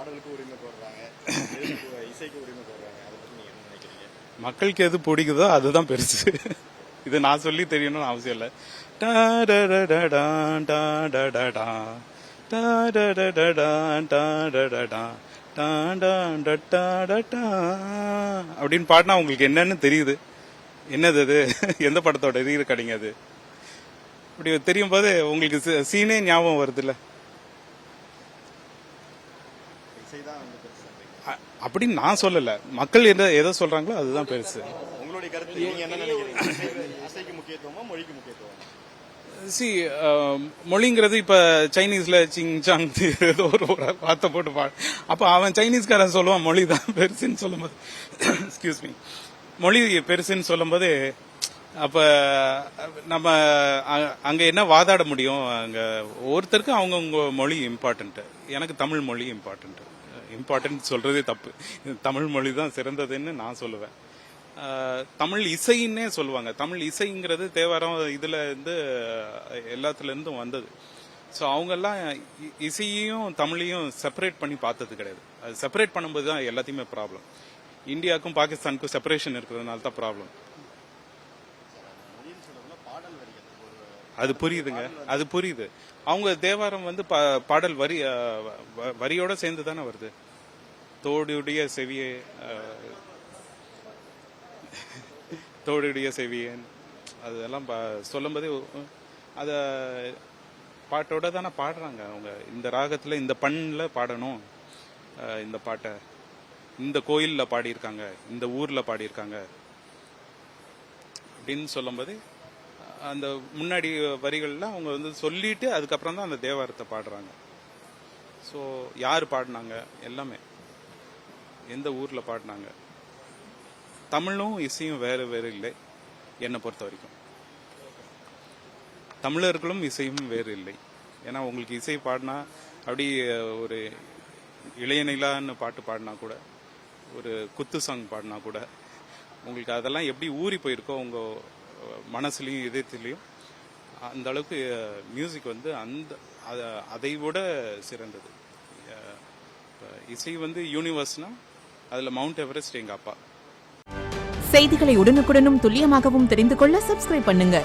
பாடலுக்கு உரிமை கோர்றாங்க, இசைக்கு உரிமை கோர்றாங்க. அதை பத்தி நீங்க என்ன நினைக்கிறீங்க? மக்களுக்கு எது பிடிக்குதோ அதுதான் பெருசு. இது நான் சொல்லி தெரியணும்னு அவசியம் இல்லை. அப்படின்னு பாடினா உங்களுக்கு என்னன்னு தெரியுது. என்னது அது? எந்த படத்தோட இது கிடைங்க அது? அப்படி தெரியும் போது உங்களுக்கு சீனே ஞாபகம் வருது இல்ல? இசைதான் வந்து பெருசு. அப்படின்னு நான் சொல்லல. மக்கள் எதை சொல்றாங்களோ அதுதான் பெருசு. உங்களுடைய கருத்து நீங்க என்ன நினைக்கிறீங்க? இசைக்கு முக்கியத்துவமா, மொழிக்கு முக்கியத்துவம்? மொழிங்கிறது இப்ப சைனீஸ்ல சிங் சாங் ஏதோ ஒரு வார்த்தை போட்டு பாடு. அப்ப அவன் சைனீஸ்காரன் சொல்லுவான் மொழி தான் பெருசுன்னு சொல்லும்போது, எக்ஸ்கியூஸ் மீ, மொழி பெருசுன்னு சொல்லும்போது அப்ப நம்ம அங்க என்ன வாதாட முடியும்? அங்க ஒருத்தருக்கு அவங்கவுங்க மொழி இம்பார்ட்டன்ட். எனக்கு தமிழ் மொழி இம்பார்ட்டன்ட் சொல்றதே தப்பு. தமிழ் மொழி தான் சிறந்ததுன்னு நான் சொல்லுவேன். தமிழ் இசைன்னே சொல்லுவாங்க. தமிழ் இசைங்கிறது தேவாரம் இதுல இருந்து எல்லாத்துல இருந்தும் வந்தது. ஸோ அவங்கெல்லாம் இசையையும் தமிழையும் செப்பரேட் பண்ணி பார்த்தது கிடையாது. அது செப்பரேட் பண்ணும்போது தான் எல்லாத்தையுமே ப்ராப்ளம். இந்தியாவுக்கும் பாகிஸ்தானுக்கும் செப்பரேஷன் இருக்கிறதுனால தான் ப்ராப்ளம். அது புரியுதுங்க, அது புரியுது. அவங்க தேவாரம் வந்து பாடல் வரியோட சேர்ந்து தானே வருது. தோடுடைய செவியே தோடுடைய செவியன் அதெல்லாம் சொல்லும்போது அத பாட்டோட தானே பாடுறாங்க அவங்க. இந்த ராகத்துல இந்த பண்ணல பாடணும், இந்த பாட்டை இந்த கோயில்ல பாடியிருக்காங்க, இந்த ஊர்ல பாடியிருக்காங்க அப்படின்னு சொல்லும்போது அந்த முன்னாடி வரிகள்ல அவங்க வந்து சொல்லிட்டு அதுக்கப்புறம் தான் அந்த தேவாரத்தை பாடுறாங்க. ஸோ யார் பாடினாங்க, எல்லாமே எந்த ஊர்ல பாடினாங்க. தமிழும் இசையும் வேறு வேறு இல்லை என்னை பொறுத்த வரைக்கும். தமிழர்களும் இசையும் வேறு இல்லை. ஏன்னா உங்களுக்கு இசை பாடினா அப்படி ஒரு இளையநிலான்னு பாட்டு பாடினா கூட, ஒரு குத்து சாங் பாடினா கூட உங்களுக்கு அதெல்லாம் எப்படி ஊறி போயிருக்கோ உங்க மனசுலையும் இதயத்திலையும், அந்த அளவுக்கு மியூசிக் வந்து அதை விட சிறந்தது. இசை வந்து யூனிவர்ஸ்னா அதுல மவுண்ட் எவரெஸ்ட் எங்க அப்பா. செய்திகளை உடனுக்குடனும் துல்லியமாகவும் தெரிந்து கொள்ள சப்ஸ்கிரைப் பண்ணுங்க.